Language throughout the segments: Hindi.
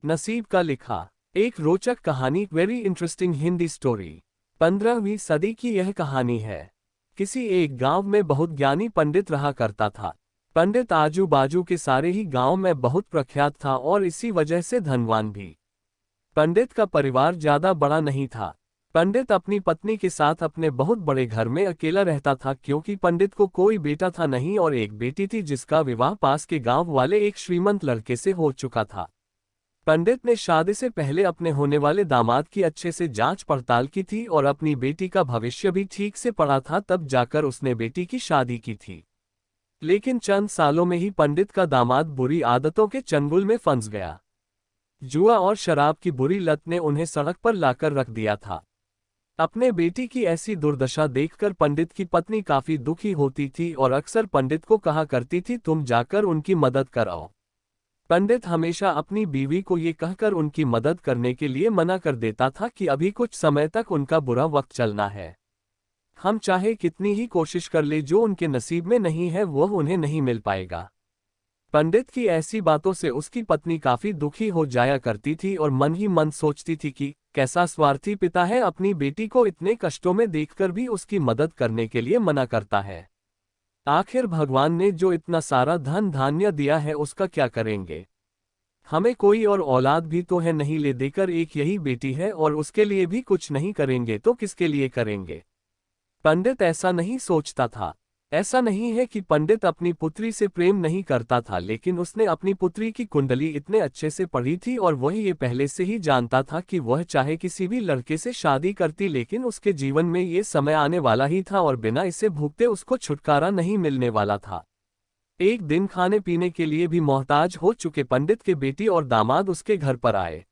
नसीब का लिखा। एक रोचक कहानी, वेरी इंटरेस्टिंग हिंदी स्टोरी। 15वीं सदी की यह कहानी है। किसी एक गांव में बहुत ज्ञानी पंडित रहा करता था। पंडित आजू बाजू के सारे ही गांव में बहुत प्रख्यात था और इसी वजह से धनवान भी। पंडित का परिवार ज्यादा बड़ा नहीं था। पंडित अपनी पत्नी के साथ अपने बहुत बड़े घर में अकेला रहता था, क्योंकि पंडित को कोई बेटा था नहीं और एक बेटी थी जिसका विवाह पास के गांव वाले एक श्रीमंत लड़के से हो चुका था। पंडित ने शादी से पहले अपने होने वाले दामाद की अच्छे से जांच पड़ताल की थी और अपनी बेटी का भविष्य भी ठीक से पढ़ा था, तब जाकर उसने बेटी की शादी की थी। लेकिन चंद सालों में ही पंडित का दामाद बुरी आदतों के चंगुल में फंस गया। जुआ और शराब की बुरी लत ने उन्हें सड़क पर लाकर रख दिया था। अपने बेटी की ऐसी दुर्दशा देखकर पंडित की पत्नी काफी दुखी होती थी और अक्सर पंडित को कहा करती थी, तुम जाकर उनकी मदद कराओ। पंडित हमेशा अपनी बीवी को ये कहकर उनकी मदद करने के लिए मना कर देता था कि अभी कुछ समय तक उनका बुरा वक्त चलना है। हम चाहे कितनी ही कोशिश कर ले, जो उनके नसीब में नहीं है वह उन्हें नहीं मिल पाएगा। पंडित की ऐसी बातों से उसकी पत्नी काफी दुखी हो जाया करती थी और मन ही मन सोचती थी कि कैसा स्वार्थी पिता है, अपनी बेटी को इतने कष्टों में देखकर भी उसकी मदद करने के लिए मना करता है। आखिर भगवान ने जो इतना सारा धन धान्य दिया है उसका क्या करेंगे। हमें कोई और औलाद भी तो है नहीं, ले देकर एक यही बेटी है और उसके लिए भी कुछ नहीं करेंगे तो किसके लिए करेंगे। पंडित ऐसा नहीं सोचता था। ऐसा नहीं है कि पंडित अपनी पुत्री से प्रेम नहीं करता था, लेकिन उसने अपनी पुत्री की कुंडली इतने अच्छे से पढ़ी थी और वह ये पहले से ही जानता था कि वह चाहे किसी भी लड़के से शादी करती, लेकिन उसके जीवन में ये समय आने वाला ही था और बिना इसे भुगते उसको छुटकारा नहीं मिलने वाला था। एक दिन खाने पीने के लिए भी मोहताज हो चुके पंडित के बेटी और दामाद उसके घर पर आए।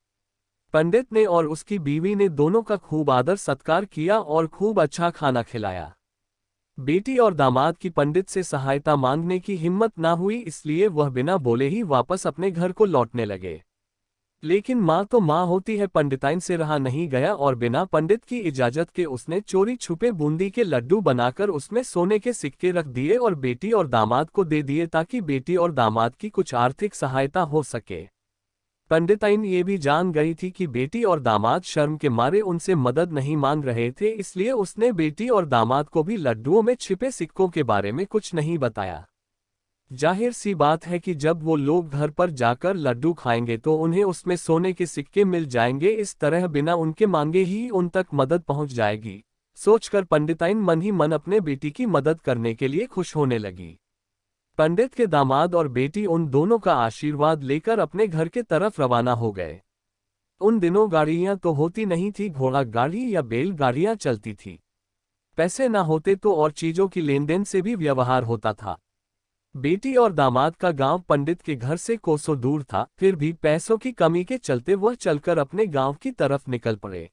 पंडित ने और उसकी बीवी ने दोनों का खूब आदर सत्कार किया और खूब अच्छा खाना खिलाया। बेटी और दामाद की पंडित से सहायता मांगने की हिम्मत ना हुई, इसलिए वह बिना बोले ही वापस अपने घर को लौटने लगे। लेकिन माँ तो माँ होती है, पंडिताइन से रहा नहीं गया और बिना पंडित की इजाजत के उसने चोरी छुपे बूंदी के लड्डू बनाकर उसमें सोने के सिक्के रख दिए और बेटी और दामाद को दे दिए, ताकि बेटी और दामाद की कुछ आर्थिक सहायता हो सके। पंडिताइन ये भी जान गई थी कि बेटी और दामाद शर्म के मारे उनसे मदद नहीं मांग रहे थे, इसलिए उसने बेटी और दामाद को भी लड्डुओं में छिपे सिक्कों के बारे में कुछ नहीं बताया। जाहिर सी बात है कि जब वो लोग घर पर जाकर लड्डू खाएंगे तो उन्हें उसमें सोने के सिक्के मिल जाएंगे, इस तरह बिना उनके मांगे ही उन तक मदद पहुंच जाएगी। सोचकर पंडिताइन मन ही मन अपने बेटी की मदद करने के लिए खुश होने लगी। पंडित के दामाद और बेटी उन दोनों का आशीर्वाद लेकर अपने घर के तरफ रवाना हो गए। उन दिनों गाड़ियां तो होती नहीं थी, घोड़ा गाड़ी या बैल गाड़ियां चलती थी। पैसे ना होते तो और चीजों की लेन देन से भी व्यवहार होता था। बेटी और दामाद का गांव पंडित के घर से कोसों दूर था, फिर भी पैसों की कमी के चलते वह चलकर अपने गांव की तरफ निकल पड़े।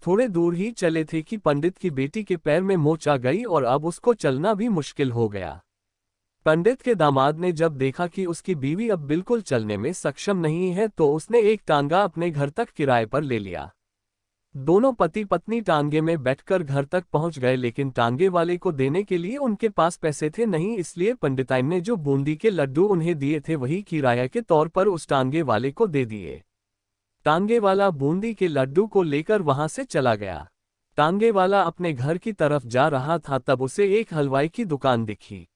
थोड़े दूर ही चले थे कि पंडित की बेटी के पैर में मोच आ गई और अब उसको चलना भी मुश्किल हो गया। पंडित के दामाद ने जब देखा कि उसकी बीवी अब बिल्कुल चलने में सक्षम नहीं है तो उसने एक टांगा अपने घर तक किराए पर ले लिया। दोनों पति पत्नी टांगे में बैठकर घर तक पहुंच गए, लेकिन टांगे वाले को देने के लिए उनके पास पैसे थे नहीं, इसलिए पंडिताइन ने जो बूंदी के लड्डू उन्हें दिए थे वही किराया के तौर पर उस टांगे वाले को दे दिए। टांगे वाला बूंदी के लड्डू को लेकर वहां से चला गया। टांगे वाला अपने घर की तरफ जा रहा था, तब उसे एक हलवाई की दुकान दिखी।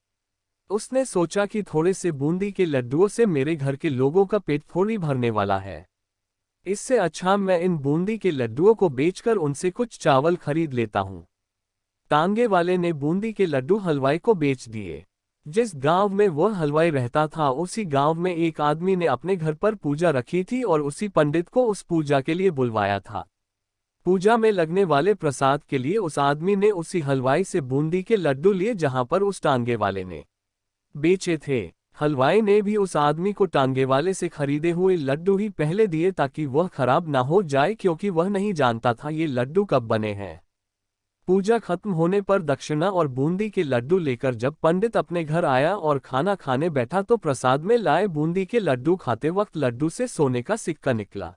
उसने सोचा कि थोड़े से बूंदी के लड्डुओं से मेरे घर के लोगों का पेट थोड़ी भरने वाला है, इससे अच्छा मैं इन बूंदी के लड्डुओं को बेचकर उनसे कुछ चावल खरीद लेता हूं। टांगे वाले ने बूंदी के लड्डू हलवाई को बेच दिए। जिस गांव में वह हलवाई रहता था उसी गांव में एक आदमी ने अपने घर पर पूजा रखी थी और उसी पंडित को उस पूजा के लिए बुलवाया था। पूजा में लगने वाले प्रसाद के लिए उस आदमी ने उसी हलवाई से बूंदी के लड्डू लिए जहां पर उस टांगे वाले ने बेचे थे। हलवाई ने भी उस आदमी को टांगे वाले से खरीदे हुए लड्डू ही पहले दिए ताकि वह खराब ना हो जाए, क्योंकि वह नहीं जानता था ये लड्डू कब बने हैं। पूजा खत्म होने पर दक्षिणा और बूंदी के लड्डू लेकर जब पंडित अपने घर आया और खाना खाने बैठा तो प्रसाद में लाए बूंदी के लड्डू खाते वक्त लड्डू से सोने का सिक्का निकला।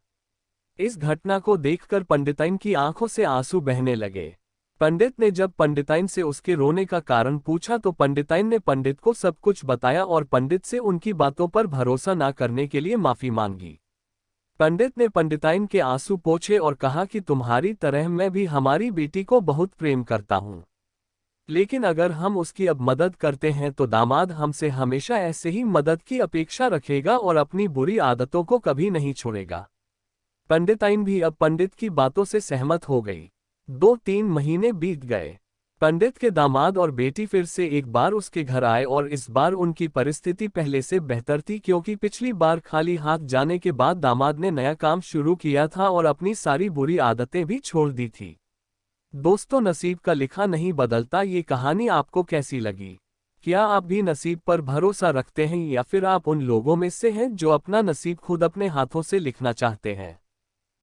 इस घटना को देखकर पंडिताइन की आंखों से आंसू बहने लगे। पंडित ने जब पंडिताइन से उसके रोने का कारण पूछा तो पंडिताइन ने पंडित को सब कुछ बताया और पंडित से उनकी बातों पर भरोसा ना करने के लिए माफी मांगी। पंडित ने पंडिताइन के आंसू पोंछे और कहा कि तुम्हारी तरह मैं भी हमारी बेटी को बहुत प्रेम करता हूँ। लेकिन अगर हम उसकी अब मदद करते हैं तो दामाद हमसे हमेशा ऐसे ही मदद की अपेक्षा रखेगा और अपनी बुरी आदतों को कभी नहीं छोड़ेगा। पंडिताइन भी अब पंडित की बातों से सहमत हो गई। 2-3 महीने बीत गए। पंडित के दामाद और बेटी फिर से एक बार उसके घर आए और इस बार उनकी परिस्थिति पहले से बेहतर थी, क्योंकि पिछली बार खाली हाथ जाने के बाद दामाद ने नया काम शुरू किया था और अपनी सारी बुरी आदतें भी छोड़ दी थी। दोस्तों, नसीब का लिखा नहीं बदलता। ये कहानी आपको कैसी लगी? क्या आप भी नसीब पर भरोसा रखते हैं या फिर आप उन लोगों में से हैं जो अपना नसीब खुद अपने हाथों से लिखना चाहते हैं?